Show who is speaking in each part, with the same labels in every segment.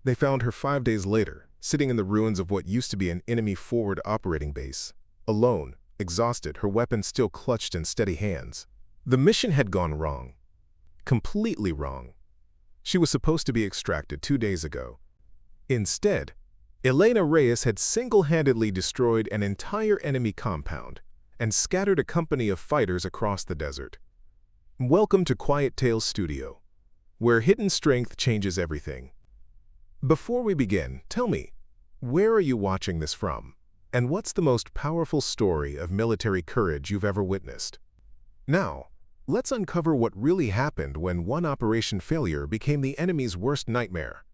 Speaker 1: They found her 5 days later, sitting in the ruins of what used to be an enemy forward operating base. Alone, exhausted, her weapon still clutched in steady hands. The mission had gone wrong. Completely wrong. She was supposed to be extracted 2 days ago. Instead, Elena Reyes had single-handedly destroyed an entire enemy compound and scattered a company of fighters across the desert. Welcome to Quiet Tales Studio, where hidden strength changes everything. Before we begin, tell me, where are you watching this from? And what's the most powerful story of military courage you've ever witnessed? Now, let's uncover what really happened when one operation failure became the enemy's worst nightmare.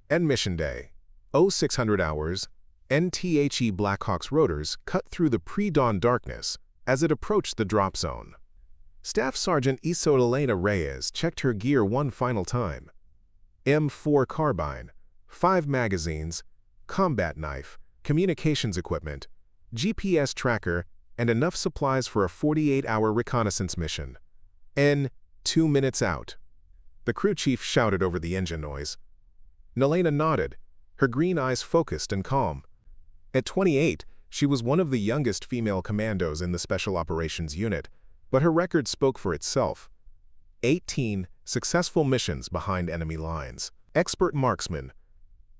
Speaker 1: End mission day. 0600 hours, NTHE Blackhawk's rotors cut through the pre-dawn darkness as it approached the drop zone. Staff Sergeant Elena Reyes checked her gear one final time. M4 carbine, 5 magazines, combat knife, communications equipment, GPS tracker, and enough supplies for a 48-hour reconnaissance mission. 2 minutes out. The crew chief shouted over the engine noise. Elena nodded, her green eyes focused and calm. At 28, she was one of the youngest female commandos in the Special Operations Unit, but her record spoke for itself. 18 successful missions behind enemy lines. Expert marksman.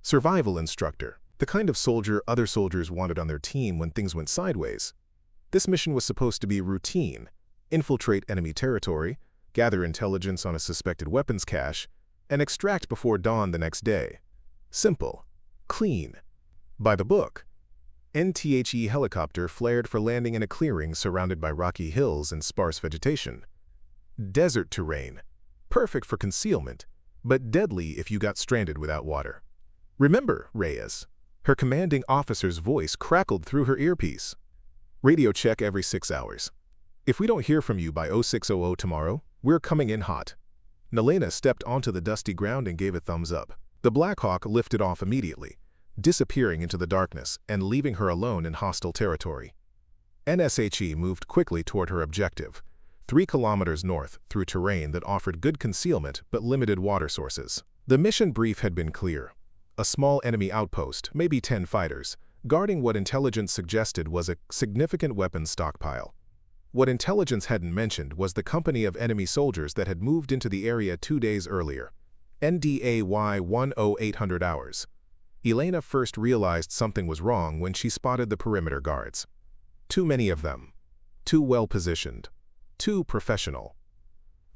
Speaker 1: Survival instructor. The kind of soldier other soldiers wanted on their team when things went sideways. This mission was supposed to be routine. Infiltrate enemy territory, gather intelligence on a suspected weapons cache, and extract before dawn the next day. Simple. Clean. By the book. NTHE helicopter flared for landing in a clearing surrounded by rocky hills and sparse vegetation. Desert terrain. Perfect for concealment, but deadly if you got stranded without water. Remember, Reyes. Her commanding officer's voice crackled through her earpiece. Radio check every 6 hours. If we don't hear from you by 0600 tomorrow, we're coming in hot. Elena stepped onto the dusty ground and gave a thumbs up. The Blackhawk lifted off immediately, disappearing into the darkness and leaving her alone in hostile territory. NSHE moved quickly toward her objective, 3 kilometers north through terrain that offered good concealment but limited water sources. The mission brief had been clear. A small enemy outpost, maybe 10 fighters, guarding what intelligence suggested was a significant weapons stockpile. What intelligence hadn't mentioned was the company of enemy soldiers that had moved into the area 2 days earlier. NDAY 10800 hours. Elena first realized something was wrong when she spotted the perimeter guards. Too many of them. Too well positioned. Too professional.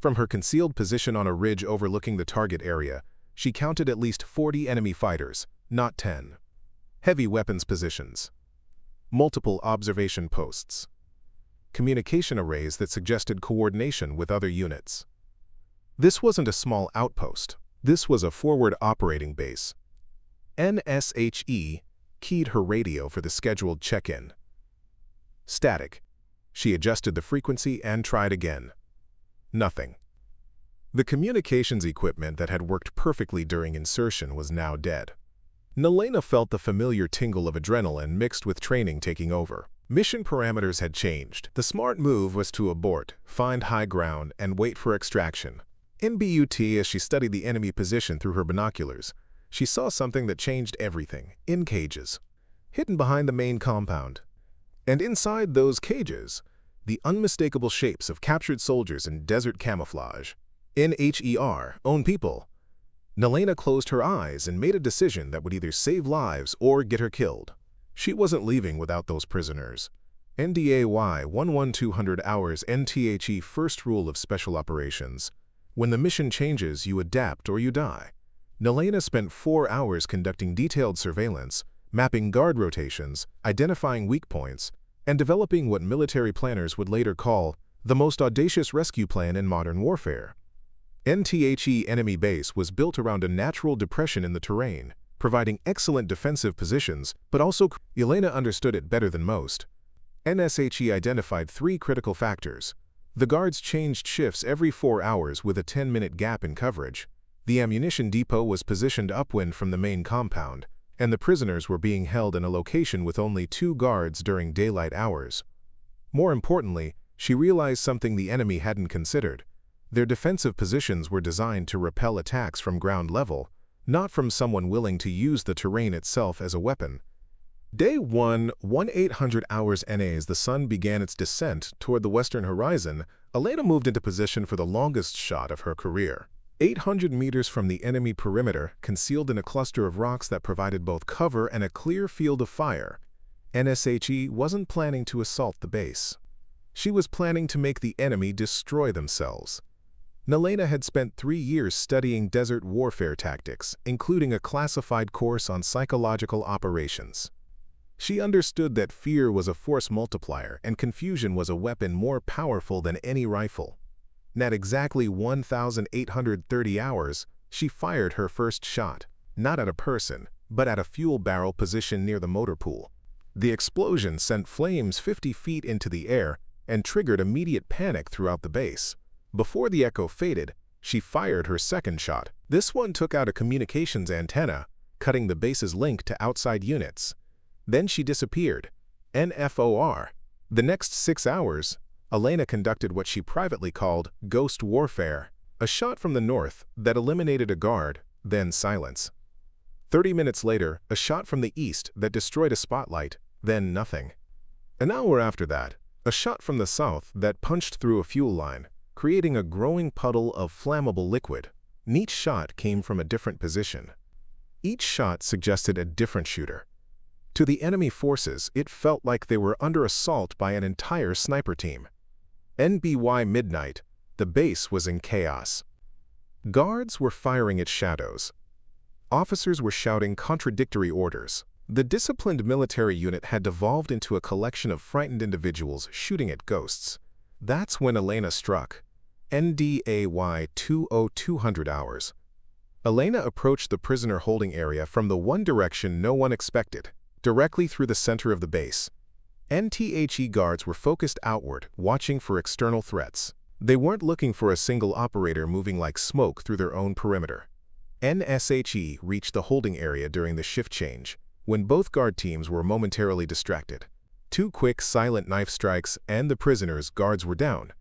Speaker 1: From her concealed position on a ridge overlooking the target area, she counted at least 40 enemy fighters, not 10. Heavy weapons positions. Multiple observation posts. Communication arrays that suggested coordination with other units. This wasn't a small outpost. This was a forward operating base. NSHE keyed her radio for the scheduled check-in. Static. She adjusted the frequency and tried again. Nothing. The communications equipment that had worked perfectly during insertion was now dead. Elena felt the familiar tingle of adrenaline mixed with training taking over. Mission parameters had changed. The smart move was to abort, find high ground, and wait for extraction. In BUT, as she studied the enemy position through her binoculars, she saw something that changed everything, in cages, hidden behind the main compound. And inside those cages, the unmistakable shapes of captured soldiers in desert camouflage. NHER, own people. Elena closed her eyes and made a decision that would either save lives or get her killed. She wasn't leaving without those prisoners. NDAY 11200 hours NTHE first rule of special operations. When the mission changes, you adapt or you die. Elena spent 4 hours conducting detailed surveillance, mapping guard rotations, identifying weak points, and developing what military planners would later call the most audacious rescue plan in modern warfare. NTHE enemy base was built around a natural depression in the terrain, providing excellent defensive positions, but also Elena understood it better than most. NSHE identified 3 critical factors. The guards changed shifts every 4 hours with a 10-minute gap in coverage. The ammunition depot was positioned upwind from the main compound, and the prisoners were being held in a location with only 2 guards during daylight hours. More importantly, she realized something the enemy hadn't considered. Their defensive positions were designed to repel attacks from ground level, not from someone willing to use the terrain itself as a weapon. Day 1, 1800 hours NA. As the sun began its descent toward the western horizon, Elena moved into position for the longest shot of her career. 800 meters from the enemy perimeter, concealed in a cluster of rocks that provided both cover and a clear field of fire, NSHE wasn't planning to assault the base. She was planning to make the enemy destroy themselves. Elena had spent 3 years studying desert warfare tactics, including a classified course on psychological operations. She understood that fear was a force multiplier and confusion was a weapon more powerful than any rifle. At exactly 1,830 hours, she fired her first shot, not at a person, but at a fuel barrel positioned near the motor pool. The explosion sent flames 50 feet into the air and triggered immediate panic throughout the base. Before the echo faded, she fired her second shot. This one took out a communications antenna, cutting the base's link to outside units. Then she disappeared. NFOR. The next 6 hours, Elena conducted what she privately called ghost warfare, a shot from the north that eliminated a guard, then silence. 30 minutes later, a shot from the east that destroyed a spotlight, then nothing. An hour after that, a shot from the south that punched through a fuel line, creating a growing puddle of flammable liquid. Each shot came from a different position. Each shot suggested a different shooter. To the enemy forces, it felt like they were under assault by an entire sniper team. NBY midnight, the base was in chaos. Guards were firing at shadows. Officers were shouting contradictory orders. The disciplined military unit had devolved into a collection of frightened individuals shooting at ghosts. That's when Elena struck. NDAY 20200 hours. Elena approached the prisoner holding area from the one direction no one expected, directly through the center of the base. NTHE guards were focused outward, watching for external threats. They weren't looking for a single operator moving like smoke through their own perimeter. NSHE reached the holding area during the shift change, when both guard teams were momentarily distracted. 2 quick, silent knife strikes, and the prisoners' guards were down.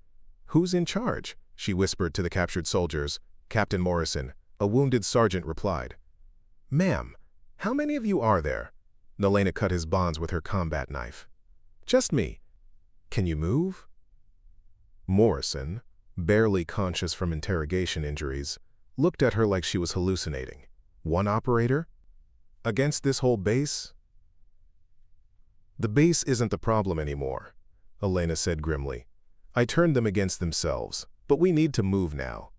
Speaker 1: "Who's in charge?" she whispered to the captured soldiers. "Captain Morrison," a wounded sergeant replied. "Ma'am, how many of you are there?" Elena cut his bonds with her combat knife. "Just me." "Can you move?" Morrison, barely conscious from interrogation injuries, looked at her like she was hallucinating. "1 operator? Against this whole base?" "The base isn't the problem anymore," Elena said grimly. "I turned them against themselves, but we need to move now."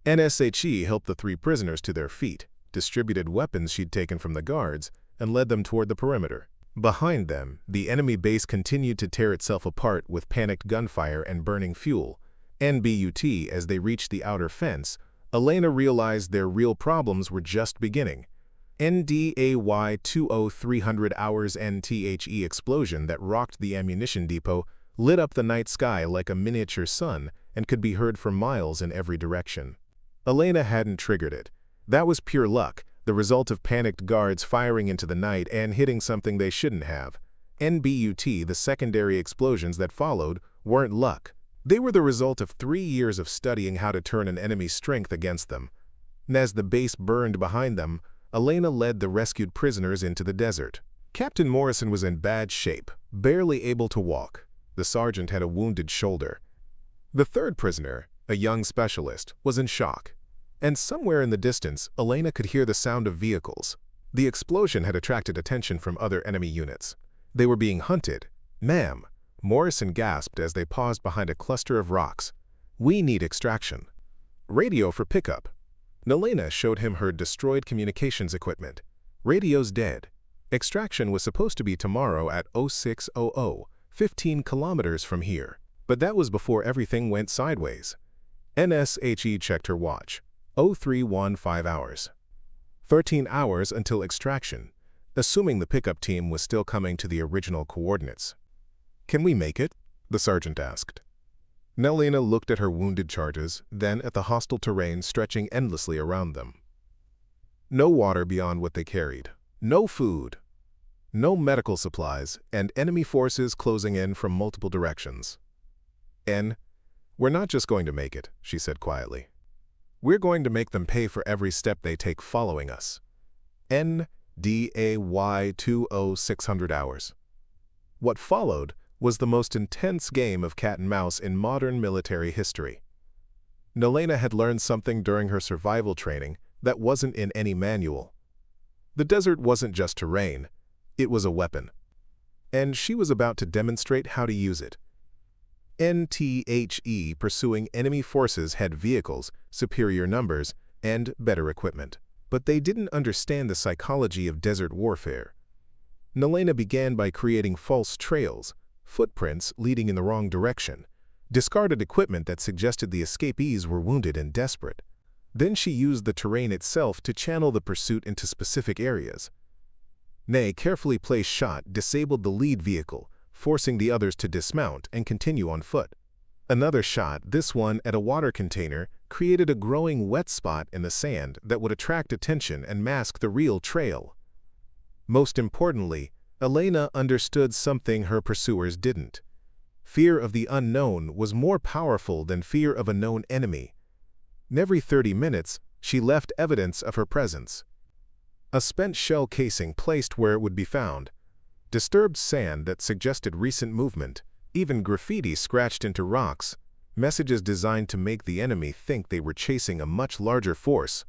Speaker 1: NSHE helped the 3 prisoners to their feet, distributed weapons she'd taken from the guards, and led them toward the perimeter. Behind them, the enemy base continued to tear itself apart with panicked gunfire and burning fuel. NBUT, as they reached the outer fence, Elena realized their real problems were just beginning. NDAY 20300 hours NTHE explosion that rocked the ammunition depot lit up the night sky like a miniature sun and could be heard for miles in every direction. Elena hadn't triggered it. That was pure luck, the result of panicked guards firing into the night and hitting something they shouldn't have. NBUT, the secondary explosions that followed, weren't luck. They were the result of 3 years of studying how to turn an enemy's strength against them. And as the base burned behind them, Elena led the rescued prisoners into the desert. Captain Morrison was in bad shape, barely able to walk. The sergeant had a wounded shoulder. The 3rd prisoner, a young specialist, was in shock. And somewhere in the distance, Elena could hear the sound of vehicles. The explosion had attracted attention from other enemy units. They were being hunted. "Ma'am," Morrison gasped as they paused behind a cluster of rocks. "We need extraction." "Radio for pickup." Elena showed him her destroyed communications equipment. "Radio's dead. Extraction was supposed to be tomorrow at 0600, 15 kilometers from here. But that was before everything went sideways." NSHE checked her watch. 0315 hours. 13 hours until extraction, assuming the pickup team was still coming to the original coordinates. "Can we make it?" the sergeant asked. Elena looked at her wounded charges, then at the hostile terrain stretching endlessly around them. No water beyond what they carried, no food, no medical supplies, and enemy forces closing in from multiple directions. "We're not just going to make it," she said quietly. We're going to make them pay for every step they take following us. NDAY 20600 hours. What followed was the most intense game of cat and mouse in modern military history. Elena had learned something during her survival training that wasn't in any manual. The desert wasn't just terrain, it was a weapon. And she was about to demonstrate how to use it. NTHE pursuing enemy forces had vehicles, superior numbers, and better equipment. But they didn't understand the psychology of desert warfare. Elena began by creating false trails, footprints leading in the wrong direction, discarded equipment that suggested the escapees were wounded and desperate. Then she used the terrain itself to channel the pursuit into specific areas. A carefully placed shot disabled the lead vehicle, forcing the others to dismount and continue on foot. Another shot, this one at a water container, created a growing wet spot in the sand that would attract attention and mask the real trail. Most importantly, Elena understood something her pursuers didn't. Fear of the unknown was more powerful than fear of a known enemy. Every 30 minutes, she left evidence of her presence. A spent shell casing placed where it would be found, disturbed sand that suggested recent movement, even graffiti scratched into rocks, messages designed to make the enemy think they were chasing a much larger force.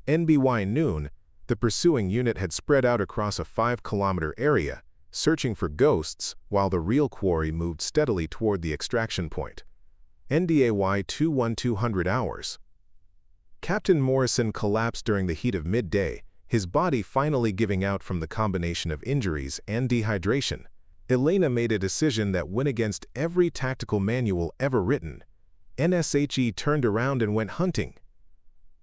Speaker 1: NBY noon, the pursuing unit had spread out across a 5-kilometer area, searching for ghosts while the real quarry moved steadily toward the extraction point. NDAY 21200 hours. Captain Morrison collapsed during the heat of midday, his body finally giving out from the combination of injuries and dehydration. Elena made a decision that went against every tactical manual ever written. NSHE turned around and went hunting.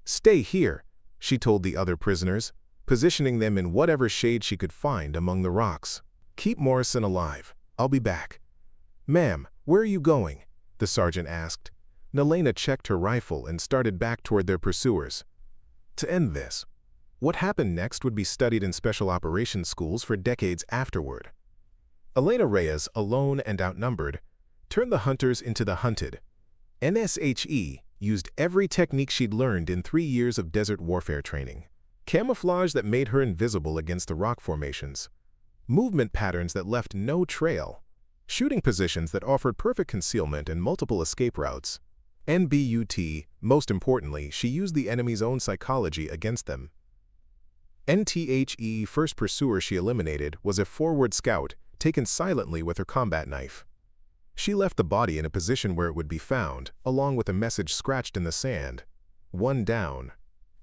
Speaker 1: "Stay here," she told the other prisoners, positioning them in whatever shade she could find among the rocks. "Keep Morrison alive. I'll be back." "Ma'am, where are you going?" the sergeant asked. Elena checked her rifle and started back toward their pursuers. To end this, what happened next would be studied in special operations schools for decades afterward. Elena Reyes, alone and outnumbered, turned the hunters into the hunted. NSHE used every technique she'd learned in 3 years of desert warfare training. Camouflage that made her invisible against the rock formations. Movement patterns that left no trail. Shooting positions that offered perfect concealment and multiple escape routes. NBUT, most importantly, she used the enemy's own psychology against them. NTHE, first pursuer she eliminated, was a forward scout, taken silently with her combat knife. She left the body in a position where it would be found, along with a message scratched in the sand. 1 down.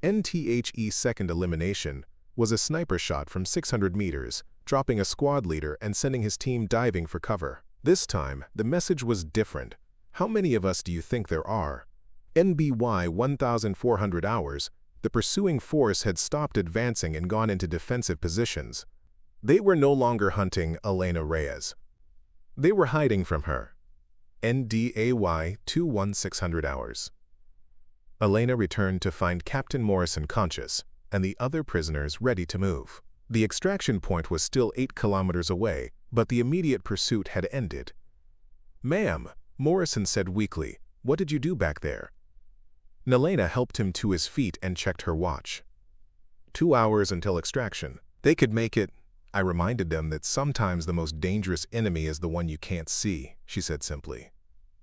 Speaker 1: NTHE second elimination was a sniper shot from 600 meters, dropping a squad leader and sending his team diving for cover. This time, the message was different. How many of us do you think there are? NBY 1400 hours, the pursuing force had stopped advancing and gone into defensive positions. They were no longer hunting Elena Reyes. They were hiding from her. NDAY 21600 hours. Elena returned to find Captain Morrison conscious and the other prisoners ready to move. The extraction point was still 8 kilometers away, but the immediate pursuit had ended. "Ma'am," Morrison said weakly, "what did you do back there?" Elena helped him to his feet and checked her watch. 2 hours until extraction. They could make it. I reminded them that sometimes the most dangerous enemy is the one you can't see, she said simply.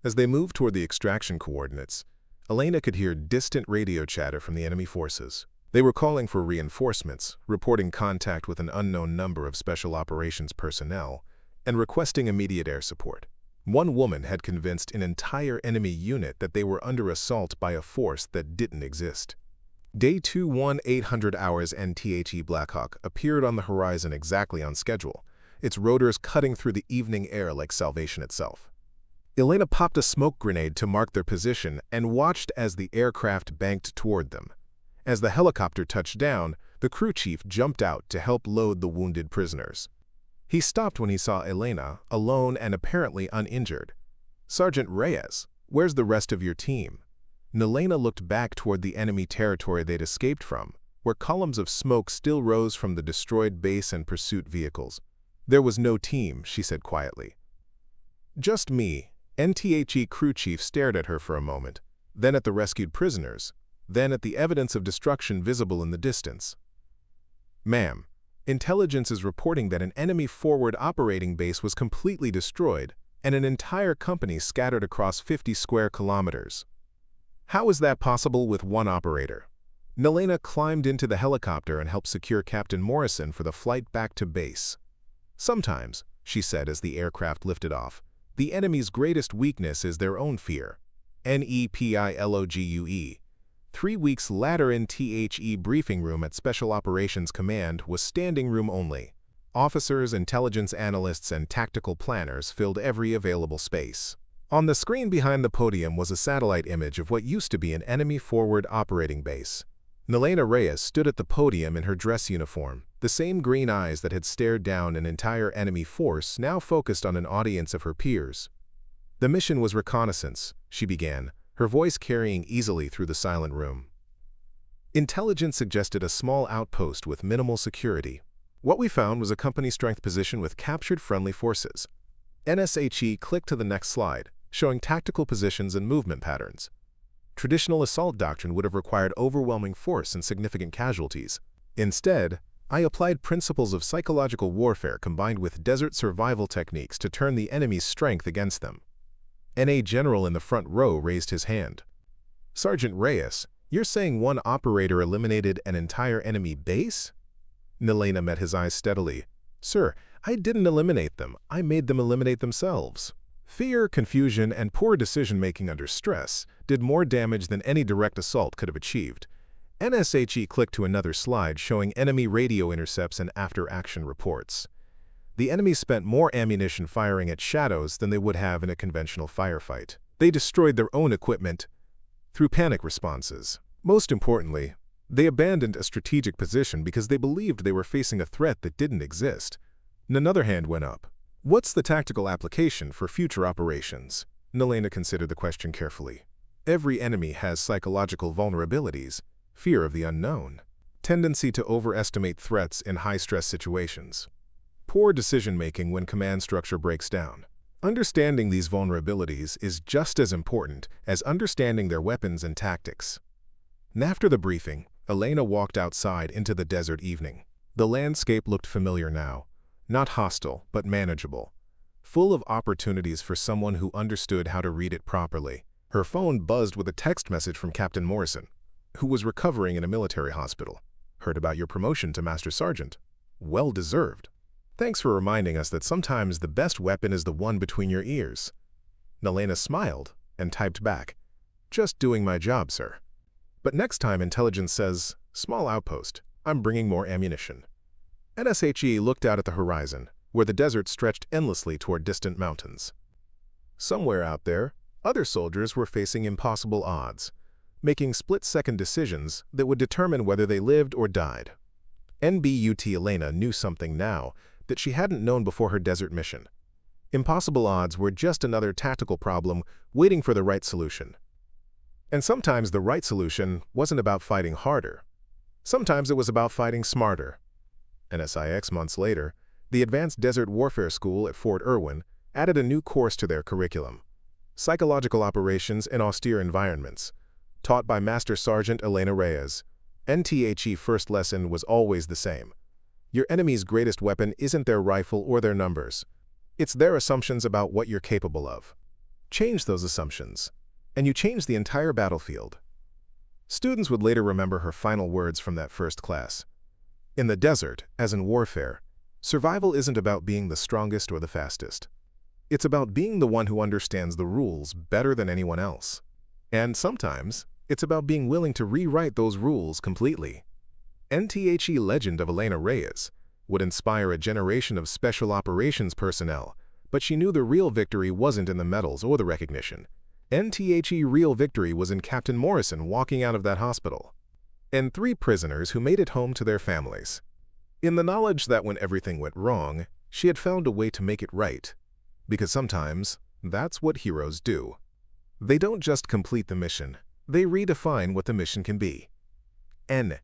Speaker 1: As they moved toward the extraction coordinates, Elena could hear distant radio chatter from the enemy forces. They were calling for reinforcements, reporting contact with an unknown number of special operations personnel, and requesting immediate air support. One woman had convinced an entire enemy unit that they were under assault by a force that didn't exist. Day 21800 hours NTHE Blackhawk appeared on the horizon exactly on schedule, its rotors cutting through the evening air like salvation itself. Elena popped a smoke grenade to mark their position and watched as the aircraft banked toward them. As the helicopter touched down, the crew chief jumped out to help load the wounded prisoners. He stopped when he saw Elena, alone and apparently uninjured. "Sergeant Reyes, where's the rest of your team?" Elena looked back toward the enemy territory they'd escaped from, where columns of smoke still rose from the destroyed base and pursuit vehicles. "There was no team," she said quietly. "Just me." NTHE crew chief stared at her for a moment, then at the rescued prisoners. then at the evidence of destruction visible in the distance. "Ma'am, intelligence is reporting that an enemy forward operating base was completely destroyed and an entire company scattered across 50 square kilometers. How is that possible with one operator?" Elena climbed into the helicopter and helped secure Captain Morrison for the flight back to base. "Sometimes," she said as the aircraft lifted off, "the enemy's greatest weakness is their own fear." NEPILOGUE. 3 weeks later in THE briefing room at Special Operations Command was standing room only. Officers, intelligence analysts, and tactical planners filled every available space. On the screen behind the podium was a satellite image of what used to be an enemy forward operating base. Elena Reyes stood at the podium in her dress uniform, the same green eyes that had stared down an entire enemy force now focused on an audience of her peers. "The mission was reconnaissance," she began, her voice carrying easily through the silent room. "Intelligence suggested a small outpost with minimal security. What we found was a company-strength position with captured friendly forces." NSHE clicked to the next slide, showing tactical positions and movement patterns. Traditional assault doctrine would have required overwhelming force and significant casualties. Instead, I applied principles of psychological warfare combined with desert survival techniques to turn the enemy's strength against them. A general in the front row raised his hand. "Sergeant Reyes, you're saying one operator eliminated an entire enemy base?" Elena met his eyes steadily. "Sir, I didn't eliminate them. I made them eliminate themselves." Fear, confusion, and poor decision-making under stress did more damage than any direct assault could have achieved. NSHE clicked to another slide showing enemy radio intercepts and after-action reports. The enemy spent more ammunition firing at shadows than they would have in a conventional firefight. They destroyed their own equipment through panic responses. Most importantly, they abandoned a strategic position because they believed they were facing a threat that didn't exist. Another hand went up. "What's the tactical application for future operations?" Elena considered the question carefully. "Every enemy has psychological vulnerabilities, fear of the unknown, tendency to overestimate threats in high-stress situations, poor decision-making when command structure breaks down. Understanding these vulnerabilities is just as important as understanding their weapons and tactics." After the briefing, Elena walked outside into the desert evening. The landscape looked familiar now. Not hostile, but manageable. Full of opportunities for someone who understood how to read it properly. Her phone buzzed with a text message from Captain Morrison, who was recovering in a military hospital. "Heard about your promotion to Master Sergeant. Well deserved. Thanks for reminding us that sometimes the best weapon is the one between your ears." Elena smiled and typed back, "Just doing my job, sir. But next time intelligence says, 'Small outpost,' I'm bringing more ammunition." NSHE looked out at the horizon, where the desert stretched endlessly toward distant mountains. Somewhere out there, other soldiers were facing impossible odds, making split-second decisions that would determine whether they lived or died. NBUT Elena knew something now that she hadn't known before her desert mission. Impossible odds were just another tactical problem waiting for the right solution. And sometimes the right solution wasn't about fighting harder. Sometimes it was about fighting smarter. NSIX months later, the Advanced Desert Warfare School at Fort Irwin added a new course to their curriculum: Psychological Operations in Austere Environments, taught by Master Sergeant Elena Reyes. NTHE first lesson was always the same. Your enemy's greatest weapon isn't their rifle or their numbers. It's their assumptions about what you're capable of. Change those assumptions, and you change the entire battlefield. Students would later remember her final words from that first class. In the desert, as in warfare, survival isn't about being the strongest or the fastest. It's about being the one who understands the rules better than anyone else. And sometimes, it's about being willing to rewrite those rules completely. NTHE legend of Elena Reyes would inspire a generation of special operations personnel, but she knew the real victory wasn't in the medals or the recognition. NTHE real victory was in Captain Morrison walking out of that hospital, and 3 prisoners who made it home to their families. In the knowledge that when everything went wrong, she had found a way to make it right. Because sometimes, that's what heroes do. They don't just complete the mission, they redefine what the mission can be. N